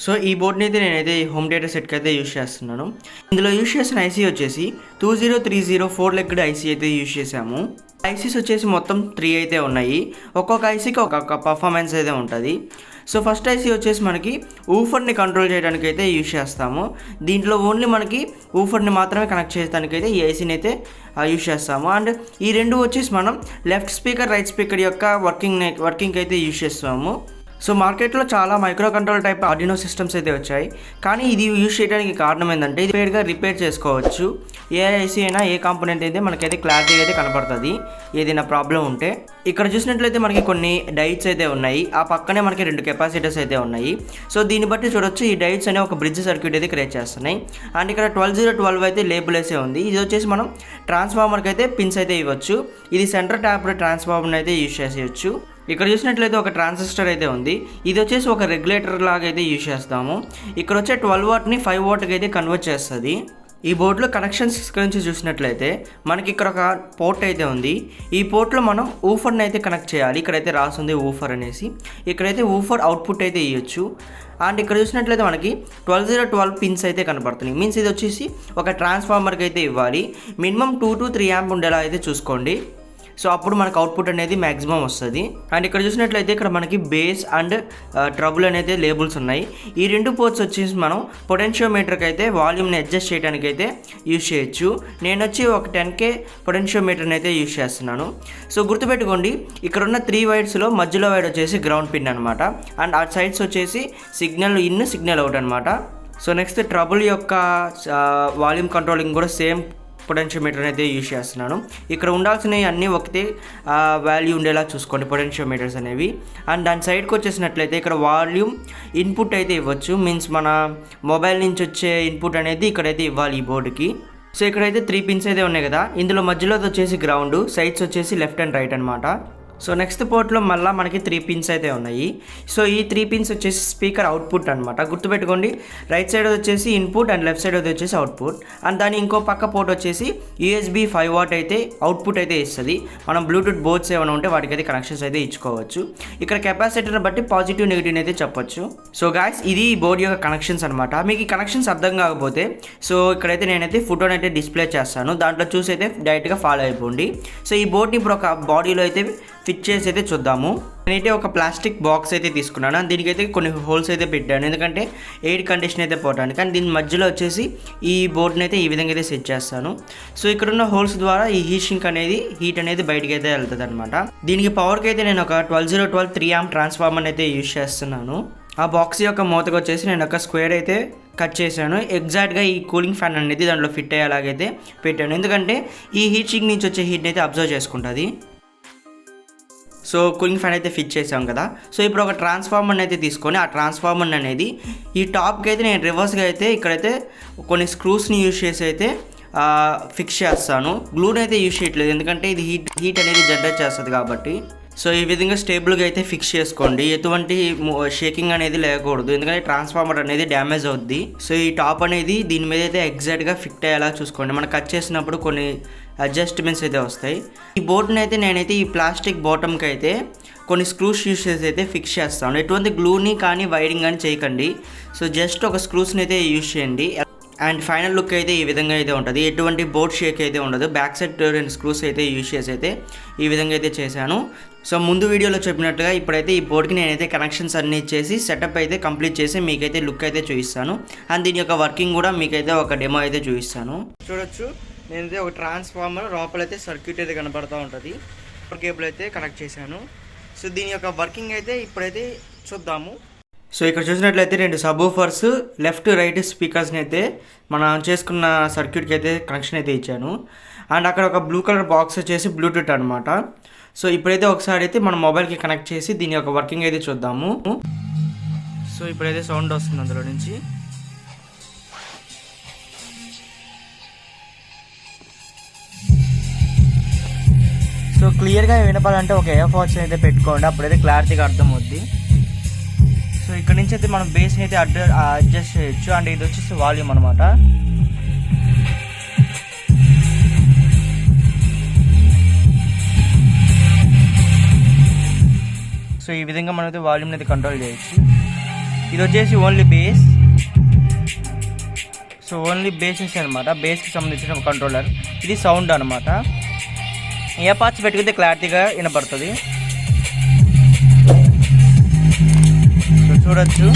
So ఈ బోర్డ్ని అయితే నేనైతే హోమ్ థియేటర్ సెట్కి అయితే యూజ్ చేస్తున్నాను. ఇందులో యూజ్ చేసిన ఐసీ వచ్చేసి 2030 4 లెగ్డ్ ఐసీ అయితే యూజ్ చేసాము. ఐసీస్ వచ్చేసి మొత్తం 3 అయితే ఉన్నాయి. ఒక్కొక్క ఐసీకి ఒక్కొక్క పర్ఫార్మెన్స్ అయితే ఉంటుంది. సో ఫస్ట్ ఐసీ వచ్చేసి మనకి ఊఫర్ని కంట్రోల్ చేయడానికి అయితే యూజ్ చేస్తాము. దీంట్లో ఓన్లీ మనకి ఊఫర్ని మాత్రమే కనెక్ట్ చేయడానికి అయితే ఈ ఐసీని అయితే యూజ్ చేస్తాము. అండ్ ఈ రెండు వచ్చేసి మనం లెఫ్ట్ స్పీకర్ రైట్ స్పీకర్ యొక్క వర్కింగ్ అయితే యూజ్ చేస్తాము. సో మార్కెట్లో చాలా micro control type Arduino systems అయితే వచ్చాయి, కానీ ఇది యూజ్ చేయడానికి కారణం ఏంటంటే ఇది వేరుగా రిపేర్ చేసుకోవచ్చు. ఏ ఐసీ అయినా ఏ కాంపోనెంట్ అయితే మనకైతే క్లారిటీగా అయితే కనపడుతుంది ఏదైనా ప్రాబ్లం ఉంటే. ఇక్కడ చూసినట్లయితే మనకి కొన్ని డైట్స్ అయితే ఉన్నాయి, ఆ పక్కనే మనకి 2 కెపాసిటర్స్ అయితే ఉన్నాయి. సో దీన్ని బట్టి చూడొచ్చు ఈ డైట్స్ అనే ఒక బ్రిడ్జ్ సర్క్యూట్ అయితే క్రియేట్ చేస్తున్నాయి. అండ్ ఇక్కడ 12012 అయితే లేబుల్ వేసే ఉంది. ఇది వచ్చేసి మనం ట్రాన్స్ఫార్మర్కి అయితే పిన్స్ అయితే ఇవ్వచ్చు. ఇది సెంటర్ ట్యాప్ ట్రాన్స్ఫార్మర్ అయితే యూజ్ చేసేయచ్చు. ఇక్కడ చూసినట్లయితే ఒక ట్రాన్సిస్టర్ అయితే ఉంది. ఇది వచ్చేసి ఒక రెగ్యులేటర్ లాగా అయితే యూజ్ చేస్తాము. ఇక్కడ వచ్చే 12 వాట్ని 5 వాట్కి అయితే కన్వర్ట్ చేస్తుంది. ఈ బోర్డులో కనెక్షన్స్ గురించి చూసినట్లయితే మనకి ఇక్కడ ఒక పోర్ట్ అయితే ఉంది. ఈ పోర్ట్లో మనం ఊఫర్ని అయితే కనెక్ట్ చేయాలి. ఇక్కడైతే రాస్తుంది ఊఫర్ అనేసి. ఇక్కడైతే ఊఫర్ అవుట్పుట్ అయితే ఇవ్వచ్చు. అండ్ ఇక్కడ చూసినట్లయితే మనకి 12012 పిన్స్ అయితే కనపడుతున్నాయి. మీన్స్ ఇది వచ్చేసి ఒక ట్రాన్స్ఫార్మర్కి అయితే ఇవ్వాలి. మినిమం 2 to 3 యాంప్ ఉండేలా అయితే చూసుకోండి. సో అప్పుడు మనకు అవుట్పుట్ అనేది మ్యాక్సిమం వస్తుంది. అండ్ ఇక్కడ చూసినట్లయితే ఇక్కడ మనకి బేస్ అండ్ ట్రబుల్ అనేది లేబుల్స్ ఉన్నాయి. ఈ 2 పోర్ట్స్ వచ్చేసి మనం పొటెన్షియోమీటర్కి అయితే వాల్యూమ్ని అడ్జస్ట్ చేయడానికి అయితే యూజ్ చేయొచ్చు. నేను వచ్చి ఒక 10K పొటెన్షియోమీటర్ని అయితే యూజ్ చేస్తున్నాను. సో గుర్తుపెట్టుకోండి, ఇక్కడ ఉన్న 3 వైర్స్లో మధ్యలో వైర్ వచ్చేసి గ్రౌండ్ పిన్ అనమాట. అండ్ ఆ సైడ్స్ వచ్చేసి సిగ్నల్ ఇన్ సిగ్నల్ అవుట్ అనమాట. సో నెక్స్ట్ ట్రబుల్ యొక్క వాల్యూమ్ కంట్రోలింగ్ కూడా సేమ్ పొటెన్షియోమీటర్ అయితే యూజ్ చేస్తున్నాను. ఇక్కడ ఉండాల్సినవి అన్నీ ఒకటే వాల్యూ ఉండేలా చూసుకోండి పొటెన్షియోమీటర్స్ అనేవి. అండ్ దాని సైడ్కి వచ్చేసినట్లయితే ఇక్కడ వాల్యూమ్ ఇన్పుట్ అయితే ఇవ్వచ్చు. మీన్స్ మన మొబైల్ నుంచి వచ్చే ఇన్పుట్ అనేది ఇక్కడైతే ఇవ్వాలి ఈ బోర్డుకి. సో ఇక్కడైతే 3 పిన్స్ అయితే ఉన్నాయి కదా, ఇందులో మధ్యలో వచ్చేసి గ్రౌండ్, సైడ్స్ వచ్చేసి లెఫ్ట్ అండ్ రైట్ అనమాట. సో నెక్స్ట్ పోర్ట్లో మళ్ళీ మనకి 3 పిన్స్ అయితే ఉన్నాయి. సో ఈ 3 పిన్స్ వచ్చేసి స్పీకర్ అవుట్పుట్ అనమాట. గుర్తుపెట్టుకోండి, రైట్ సైడ్ వచ్చేసి ఇన్పుట్ అండ్ లెఫ్ట్ సైడ్ వచ్చేసి అవుట్పుట్. అండ్ దాని ఇంకో పక్క పోర్ట్ వచ్చేసి USB 5 వాట్ అయితే అవుట్పుట్ అయితే ఇస్తుంది. మనం బ్లూటూత్ బోర్డ్స్ ఏమైనా ఉంటే వాటికి అయితే కనెక్షన్స్ అయితే ఇచ్చుకోవచ్చు. ఇక్కడ కెపాసిటర్ బట్టి పాజిటివ్ నెగిటివ్ అయితే చెప్పొచ్చు. సో గాయస్, ఇది ఈ బోర్డ్ యొక్క కనెక్షన్స్ అనమాట. మీకు ఈ కనెక్షన్స్ అర్థం కాకపోతే సో ఇక్కడైతే నేనైతే ఫోటోని అయితే డిస్ప్లే చేస్తాను, దాంట్లో చూసి అయితే డైరెక్ట్గా ఫాలో అయిపోండి. సో ఈ బోర్డ్ని ఇప్పుడు ఒక బాడీలో అయితే ఫిట్ చేసి అయితే చూద్దాము. నేనైతే ఒక ప్లాస్టిక్ బాక్స్ అయితే తీసుకున్నాను. దీనికైతే కొన్ని హోల్స్ అయితే పెట్టాను, ఎందుకంటే ఎయిర్ కండిషన్ అయితే పోవడానికి. కానీ దీని మధ్యలో వచ్చేసి ఈ బోర్డ్ని అయితే ఈ విధంగా అయితే సెట్ చేస్తాను. సో ఇక్కడ ఉన్న హోల్స్ ద్వారా ఈ హీట్ అనేది బయటకి అయితే వెళ్తుంది అనమాట. దీనికి పవర్కి అయితే నేను ఒక 12012 3 amp ట్రాన్స్ఫార్మర్ అయితే యూజ్ చేస్తున్నాను. ఆ బాక్స్ యొక్క మూతకు వచ్చేసి నేను ఒక స్క్వేర్ అయితే కట్ చేశాను. ఎగ్జాక్ట్గా ఈ కూలింగ్ ఫ్యాన్ అనేది దాంట్లో ఫిట్ అయ్యేలాగైతే పెట్టాను, ఎందుకంటే ఈ హీట్ సింక్ నుంచి వచ్చే హీట్ని అయితే అబ్జర్వ్ చేసుకుంటుంది. సో కూలింగ్ ఫ్యాన్ అయితే ఫిట్ చేసాం కదా. సో ఇప్పుడు ఒక ట్రాన్స్ఫార్మర్ అయితే తీసుకొని ఆ ట్రాన్స్ఫార్మర్ అనేది ఈ టాప్కి అయితే నేను రివర్స్గా అయితే ఇక్కడైతే కొన్ని స్క్రూస్ని యూజ్ చేసి అయితే ఫిక్స్ చేస్తాను. గ్లూని అయితే యూజ్ చేయట్లేదు, ఎందుకంటే ఇది హీట్ అనేది జనరేట్ చేస్తుంది కాబట్టి. సో ఈ విధంగా స్టేబుల్గా అయితే ఫిక్స్ చేసుకోండి, ఎటువంటి షేకింగ్ అనేది లేకూడదు, ఎందుకంటే ట్రాన్స్ఫార్మర్ అనేది డ్యామేజ్ అవుద్ది. సో ఈ టాప్ అనేది దీని మీద అయితే ఎగ్జాక్ట్గా ఫిట్ అయ్యేలా చూసుకోండి. మనం కట్ చేసినప్పుడు కొన్ని అడ్జస్ట్మెంట్స్ అయితే వస్తాయి. ఈ బోర్డ్ని అయితే నేనైతే ఈ ప్లాస్టిక్ బాటమ్కి అయితే కొన్ని స్క్రూస్ యూస్ చేసి అయితే ఫిక్స్ చేస్తాను. ఎటువంటి గ్లూని కానీ వైరింగ్ కానీ చేయకండి. సో జస్ట్ ఒక స్క్రూస్ని అయితే యూజ్ చేయండి. అండ్ ఫైనల్ లుక్ అయితే ఈ విధంగా అయితే ఉంటుంది, ఎటువంటి బోర్డ్ షేక్ అయితే ఉండదు. బ్యాక్ సైడ్ 2 స్క్రూస్ అయితే యూజ్ చేసి అయితే ఈ విధంగా అయితే చేశాను. సో ముందు వీడియోలో చెప్పినట్టుగా ఇప్పుడైతే ఈ బోర్డ్కి నేనైతే కనెక్షన్స్ అన్ని ఇచ్చేసి సెటప్ అయితే కంప్లీట్ చేసి మీకైతే లుక్ అయితే చూపిస్తాను. అండ్ దీని యొక్క వర్కింగ్ కూడా మీకైతే ఒక డెమో అయితే చూపిస్తాను. చూడొచ్చు, నేనైతే ఒక ట్రాన్స్ఫార్మర్ లోపలైతే సర్క్యూట్ అయితే కనపడుతూ ఉంటుంది. కేబుల్ అయితే కనెక్ట్ చేశాను. సో దీని యొక్క వర్కింగ్ అయితే ఇప్పుడైతే చూద్దాము. సో ఇక్కడ చూసినట్లయితే 2 సబ్వూఫర్స్ లెఫ్ట్ రైట్ స్పీకర్స్ని అయితే మనం చేసుకున్న సర్క్యూట్కి అయితే కనెక్షన్ అయితే ఇచ్చాను. అండ్ అక్కడ ఒక బ్లూ కలర్ బాక్స్ వచ్చేసి బ్లూటూత్ అనమాట. సో ఇప్పుడైతే ఒకసారి అయితే మన మొబైల్కి కనెక్ట్ చేసి దీని యొక్క వర్కింగ్ అయితే చూద్దాము. సో ఇప్పుడైతే సౌండ్ వస్తుంది అందులో నుంచి. సో క్లియర్గా వినపాలంటే ఒక ఇయర్ ఫోన్స్ అయితే పెట్టుకోండి, అప్పుడైతే క్లారిటీగా అర్థమవుద్ది. సో ఇక్కడ నుంచి అయితే మనం బేస్ని అయితే అడ్జస్ట్ చేయొచ్చు. అండ్ ఇది వచ్చేసి వాల్యూమ్ అనమాట. సో ఈ విధంగా మనం అయితే వాల్యూమ్ని అయితే కంట్రోల్ చేయొచ్చు. ఇది వచ్చేసి only base. So only bases అనమాట, బేస్కి సంబంధించిన కంట్రోలర్. ఇది సౌండ్ అనమాట. ఏ పార్ట్స్ పెట్టుకుంటే క్లారిటీగా వినపడుతుంది. సో చూడొచ్చు